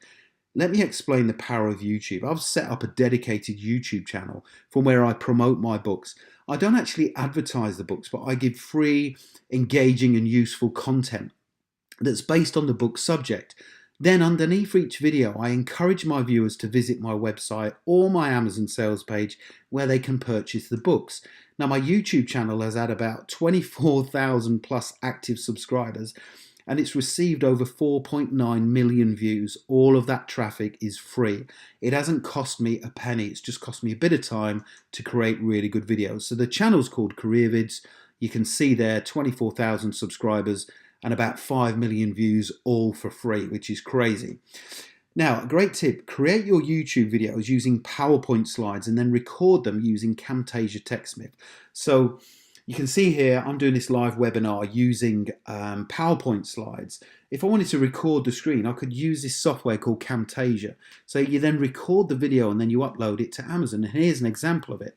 Let me explain the power of YouTube. I've set up a dedicated YouTube channel from where I promote my books. I don't actually advertise the books, but I give free, engaging and useful content that's based on the book subject. Then underneath each video, I encourage my viewers to visit my website or my Amazon sales page where they can purchase the books. Now, my YouTube channel has had about 24,000 plus active subscribers, and it's received over 4.9 million views. All of that traffic is free. It hasn't cost me a penny. It's just cost me a bit of time to create really good videos. So the channel's called Career Vids. You can see there 24,000 subscribers and about 5 million views, all for free, which is crazy. Now, a great tip, create your YouTube videos using PowerPoint slides and then record them using Camtasia TechSmith. So you can see here, I'm doing this live webinar using PowerPoint slides. If I wanted to record the screen, I could use this software called Camtasia. So you then record the video and then you upload it to Amazon. And here's an example of it.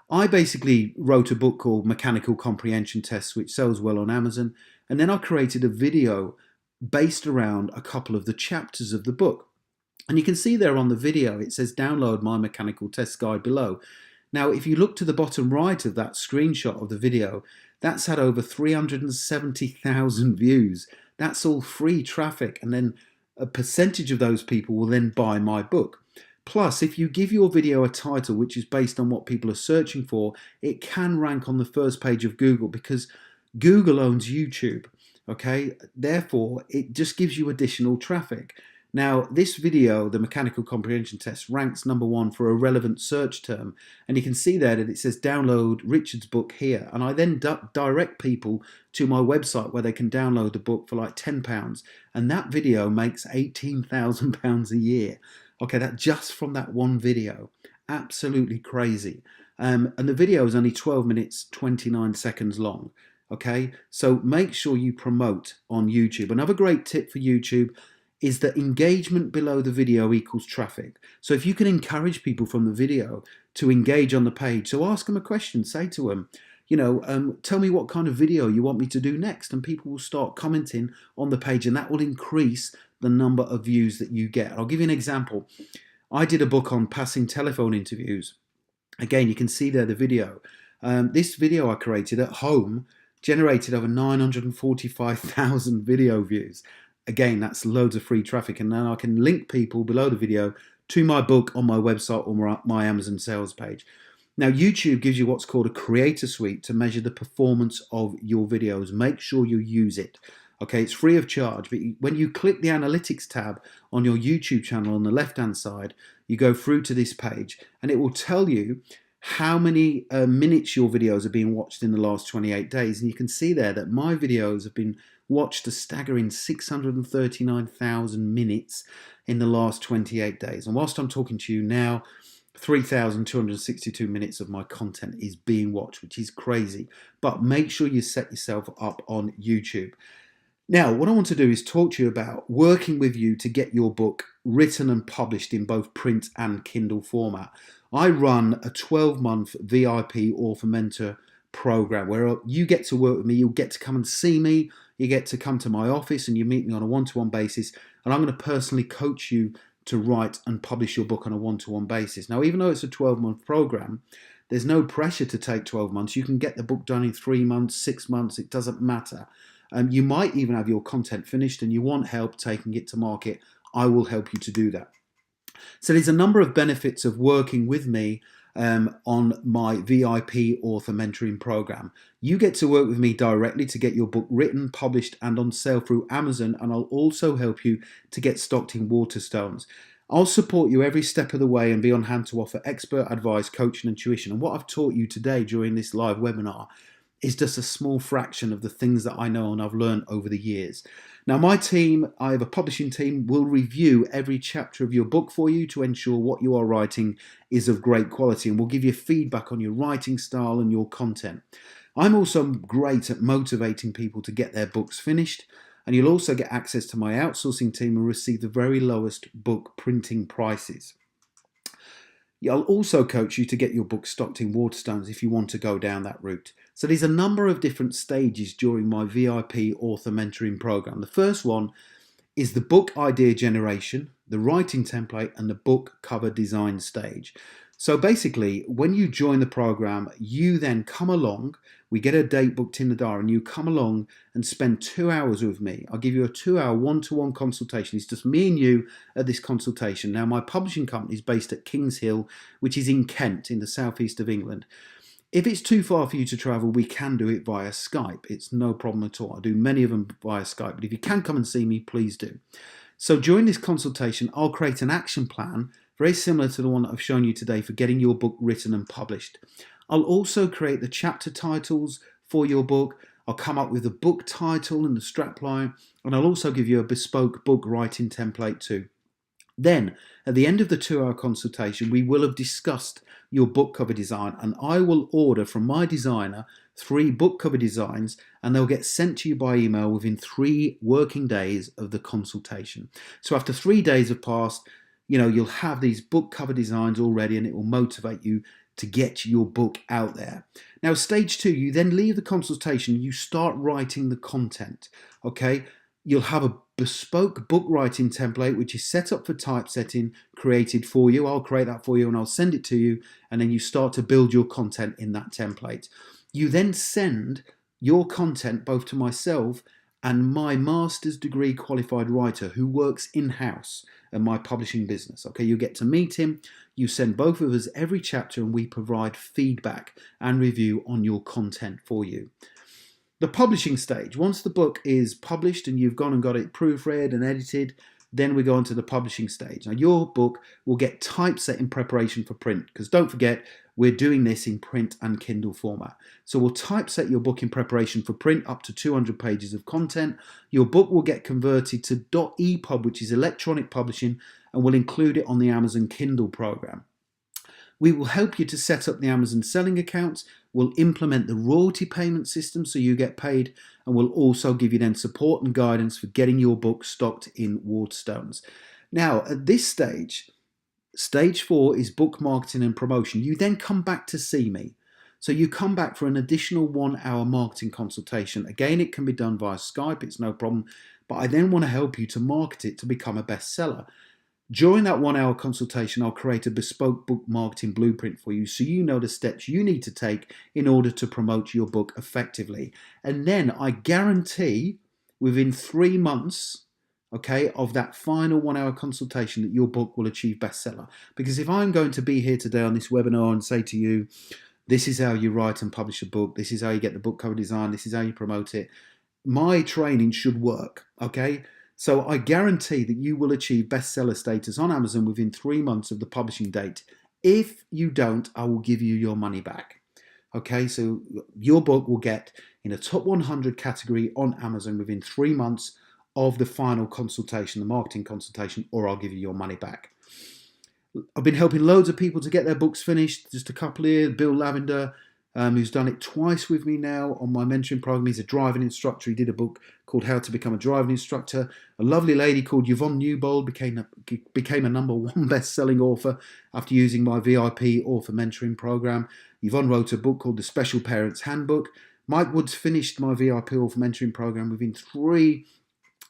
I basically wrote a book called Mechanical Comprehension Tests, which sells well on Amazon. And then I created a video based around a couple of the chapters of the book. And you can see there on the video, it says download my mechanical test guide below. Now, if you look to the bottom right of that screenshot of the video, that's had over 370,000 views. That's all free traffic. And then a percentage of those people will then buy my book. Plus, if you give your video a title which is based on what people are searching for, it can rank on the first page of Google because Google owns YouTube, okay? Therefore, it just gives you additional traffic. Now, this video, the mechanical comprehension test, ranks #1 for a relevant search term. And you can see there that it says download Richard's book here. And I then direct people to my website where they can download the book for like £10. And that video makes £18,000 a year. Okay, that just from that one video. Absolutely crazy. And the video is only 12 minutes, 29 seconds long. Okay, so make sure you promote on YouTube. Another great tip for YouTube is that engagement below the video equals traffic. So if you can encourage people from the video to engage on the page, so ask them a question, say to them, tell me what kind of video you want me to do next, and people will start commenting on the page, and that will increase the number of views that you get. I'll give you an example. I did a book on passing telephone interviews. Again, you can see there the video. This video I created at home generated over 945,000 video views. Again, that's loads of free traffic, and now I can link people below the video to my book on my website or my Amazon sales page. Now, YouTube gives you what's called a creator suite to measure the performance of your videos. Make sure you use it. Okay, it's free of charge, but when you click the analytics tab on your YouTube channel on the left-hand side, you go through to this page and it will tell you how many minutes your videos are being watched in the last 28 days. And you can see there that my videos have been watched a staggering 639,000 minutes in the last 28 days. And whilst I'm talking to you now, 3,262 minutes of my content is being watched, which is crazy. But make sure you set yourself up on YouTube. Now, what I want to do is talk to you about working with you to get your book written and published in both print and Kindle format. I run a 12-month VIP author mentor program where you get to work with me, you'll get to come and see me, you get to come to my office and you meet me on a one-to-one basis, and I'm going to personally coach you to write and publish your book on a one-to-one basis. Now, even though it's a 12-month program, there's no pressure to take 12 months. You can get the book done in 3 months, 6 months, it doesn't matter. You might even have your content finished and you want help taking it to market. I will help you to do that. So there's a number of benefits of working with me on my VIP author mentoring program. You get to work with me directly to get your book written, published and on sale through Amazon, and I'll also help you to get stocked in Waterstones. I'll support you every step of the way and be on hand to offer expert advice, coaching and tuition. And what I've taught you today during this live webinar is just a small fraction of the things that I know and I've learned over the years. Now, my team, I have a publishing team, will review every chapter of your book for you to ensure what you are writing is of great quality, and we'll give you feedback on your writing style and your content. I'm also great at motivating people to get their books finished, and you'll also get access to my outsourcing team and receive the very lowest book printing prices. I'll also coach you to get your book stocked in Waterstones if you want to go down that route. So there's a number of different stages during my VIP author mentoring program. The first one is the book idea generation, the writing template, and the book cover design stage. So basically, when you join the program, you then come along We get a date booked in the diary and you come along and spend 2 hours with me. I'll give you a 2-hour one-to-one consultation. It's just me and you at this consultation. Now, my publishing company is based at Kings Hill, which is in Kent, in the southeast of England. If it's too far for you to travel, we can do it via Skype. It's no problem at all. I do many of them via Skype, but if you can come and see me, please do. So during this consultation, I'll create an action plan, very similar to the one that I've shown you today for getting your book written and published. I'll also create the chapter titles for your book. I'll come up with the book title and the strapline, and I'll also give you a bespoke book writing template too. Then, at the end of the 2-hour consultation, we will have discussed your book cover design, and I will order from my designer 3 book cover designs, and they'll get sent to you by email within 3 working days of the consultation. So after 3 days have passed, you'll have these book cover designs already, and it will motivate you to get your book out there. Now, stage 2, you then leave the consultation, you start writing the content, okay? You'll have a bespoke book writing template which is set up for typesetting, created for you. I'll create that for you and I'll send it to you, and then you start to build your content in that template. You then send your content both to myself and my master's degree qualified writer who works in-house at my publishing business. Okay, you get to meet him, you send both of us every chapter, and we provide feedback and review on your content for you. The publishing stage, once the book is published and you've gone and got it proofread and edited, then we go on to the publishing stage. Now, your book will get typeset in preparation for print, because don't forget, we're doing this in print and Kindle format. So we'll typeset your book in preparation for print, up to 200 pages of content. Your book will get converted to .epub, which is electronic publishing, and we'll include it on the Amazon Kindle program. We will help you to set up the Amazon selling accounts. We'll implement the royalty payment system so you get paid, and we'll also give you then support and guidance for getting your book stocked in Waterstones. Now, at this stage, stage 4 is book marketing and promotion. You then come back to see me. So you come back for an additional 1-hour marketing consultation. Again, it can be done via Skype, it's no problem, but I then want to help you to market it to become a bestseller. During that 1-hour consultation, I'll create a bespoke book marketing blueprint for you so you know the steps you need to take in order to promote your book effectively. And then I guarantee within 3 months, okay, of that final 1-hour consultation that your book will achieve bestseller. Because if I'm going to be here today on this webinar and say to you, this is how you write and publish a book, this is how you get the book cover design, this is how you promote it, my training should work, okay? So I guarantee that you will achieve bestseller status on Amazon within 3 months of the publishing date. If you don't, I will give you your money back. Okay, so your book will get in a top 100 category on Amazon within 3 months of the final consultation, the marketing consultation, or I'll give you your money back. I've been helping loads of people to get their books finished. Just a couple here, Bill Lavender, who's done it twice with me now on my mentoring program. He's a driving instructor. He did a book called How to Become a Driving Instructor. A lovely lady called Yvonne Newbold became a #1 best-selling author after using my VIP author mentoring program. Yvonne wrote a book called The Special Parents Handbook. Mike Woods finished my VIP author mentoring program within 3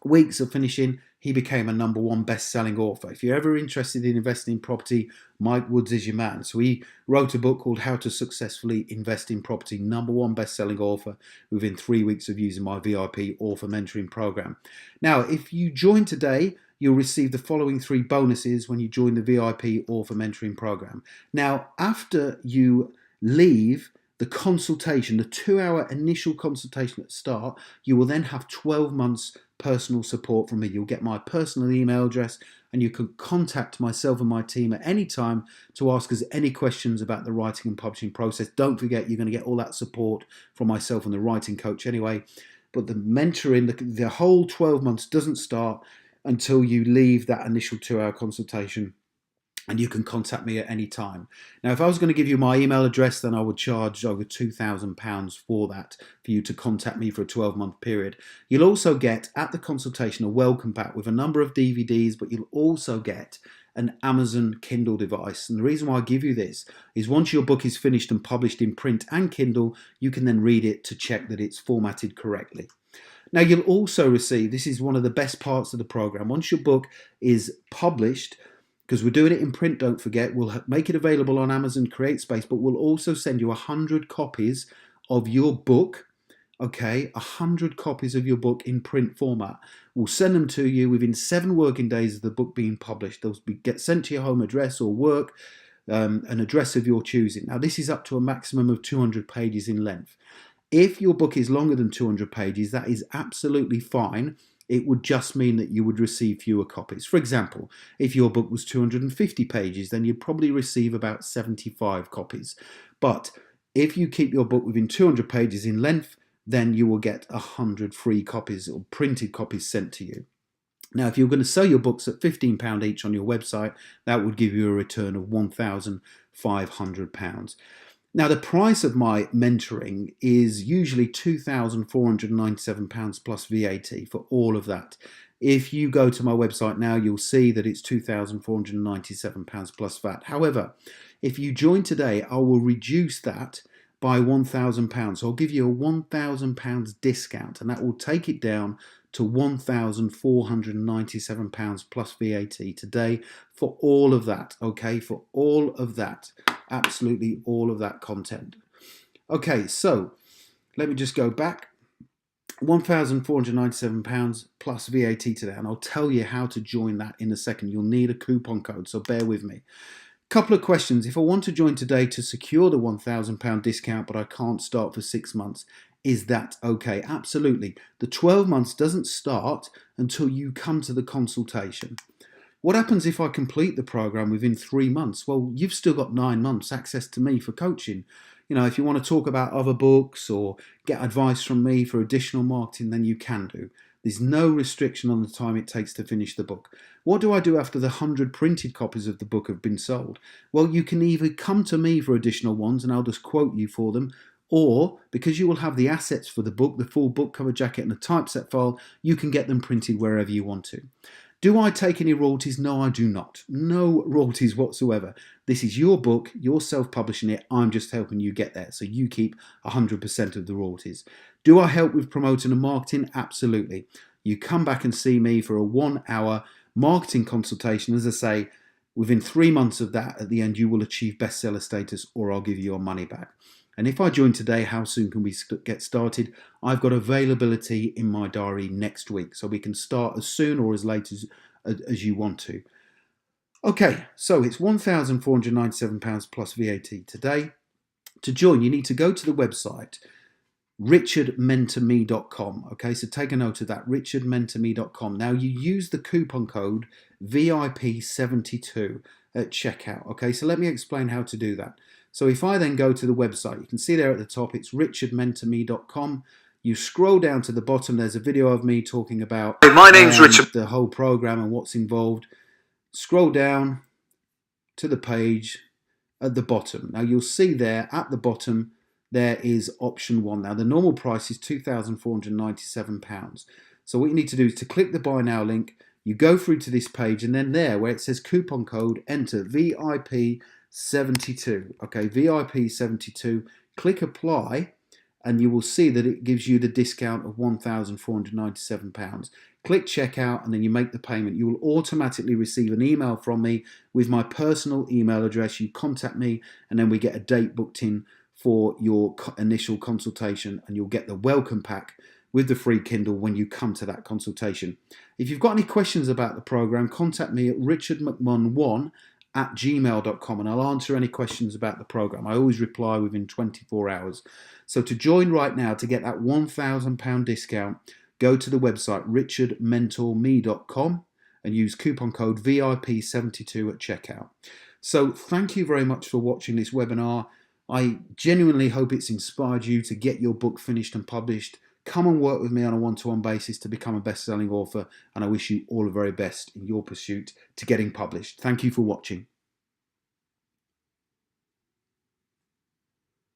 weeks of finishing. He became a #1 best-selling author. If you're ever interested in investing in property, Mike Woods is your man. So he wrote a book called How to Successfully Invest in Property, #1 best-selling author within 3 weeks of using my VIP author mentoring program. Now, if you join today, you'll receive the following 3 bonuses when you join the VIP author mentoring program. Now, after you leave the consultation, the 2-hour initial consultation at the start, you will then have 12 months personal support from me. You'll get my personal email address, and you can contact myself and my team at any time to ask us any questions about the writing and publishing process. Don't forget, you're going to get all that support from myself and the writing coach anyway. But the mentoring, the whole 12 months doesn't start until you leave that initial 2-hour consultation, and you can contact me at any time. Now, if I was going to give you my email address, then I would charge over £2,000 for that, for you to contact me for a 12-month period. You'll also get, at the consultation, a welcome pack with a number of DVDs, but you'll also get an Amazon Kindle device. And the reason why I give you this is once your book is finished and published in print and Kindle, you can then read it to check that it's formatted correctly. Now, you'll also receive, this is one of the best parts of the program, once your book is published, because we're doing it in print, don't forget, we'll make it available on Amazon CreateSpace, but we'll also send you 100 copies of your book, okay, 100 copies of your book in print format. We'll send them to you within 7 working days of the book being published. They'll get sent to your home address or work, an address of your choosing. Now, this is up to a maximum of 200 pages in length. If your book is longer than 200 pages, that is absolutely fine. It would just mean that you would receive fewer copies. For example, if your book was 250 pages, then you'd probably receive about 75 copies. But if you keep your book within 200 pages in length, then you will get 100 free copies or printed copies sent to you. Now, if you're going to sell your books at £15 each on your website, that would give you a return of £1,500. Now, the price of my mentoring is usually £2,497 plus VAT for all of that. If you go to my website now, you'll see that it's £2,497 plus VAT. However, if you join today, I will reduce that by £1,000. So I'll give you a £1,000 discount, and that will take it down to £1,497 plus VAT today for all of that, okay? For all of that, absolutely all of that content. Okay, so let me just go back. £1,497 plus VAT today, and I'll tell you how to join that in a second. You'll need a coupon code, so bear with me. Couple of questions. If I want to join today to secure the £1,000 discount, but I can't start for 6 months, is that okay? Absolutely. The 12 months doesn't start until you come to the consultation. What happens if I complete the program within 3 months? Well, you've still got 9 months access to me for coaching. You know, if you want to talk about other books or get advice from me for additional marketing, then you can do. There's no restriction on the time it takes to finish the book. What do I do after the 100 printed copies of the book have been sold? Well, you can either come to me for additional ones and I'll just quote you for them, or because you will have the assets for the book, the full book cover jacket and a typeset file, you can get them printed wherever you want to. Do I take any royalties? No, I do not. No royalties whatsoever. This is your book, you're self-publishing it, I'm just helping you get there, so you keep 100% of the royalties. Do I help with promoting and marketing? Absolutely. You come back and see me for a 1-hour marketing consultation. As I say, within 3 months of that, at the end, you will achieve bestseller status or I'll give you your money back. And if I join today, how soon can we get started? I've got availability in my diary next week, so we can start as soon or as late as you want to. Okay, so it's £1,497 plus VAT today. To join, you need to go to the website, richardmentorme.com. Okay, so take a note of that, richardmentorme.com. Now you use the coupon code VIP72 at checkout. Okay, so let me explain how to do that. So if I then go to the website, you can see there at the top, it's richardmentorme.com. You scroll down to the bottom, there's a video of me talking about My name's Richard. the whole program and what's involved. Scroll down to the page at the bottom. Now you'll see there at the bottom, there is option 1. Now the normal price is £2,497. So what you need to do is to click the buy now link, you go through to this page, and then there where it says coupon code, enter VIP72. Okay, VIP72, click apply, and you will see that it gives you the discount of £1,497. Click checkout and then you make the payment. You will automatically receive an email from me with my personal email address. You contact me and then we get a date booked in for your initial consultation, and you'll get the welcome pack with the free Kindle when you come to that consultation. If you've got any questions about the program, contact me at richardmcmunn1@gmail.com and I'll answer any questions about the program. I always reply within 24 hours. So to join right now, to get that £1,000 discount, go to the website richardmentorme.com and use coupon code VIP72 at checkout. So thank you very much for watching this webinar. I genuinely hope it's inspired you to get your book finished and published. Come and work with me on a one-to-one basis to become a best-selling author, and I wish you all the very best in your pursuit to getting published. Thank you for watching.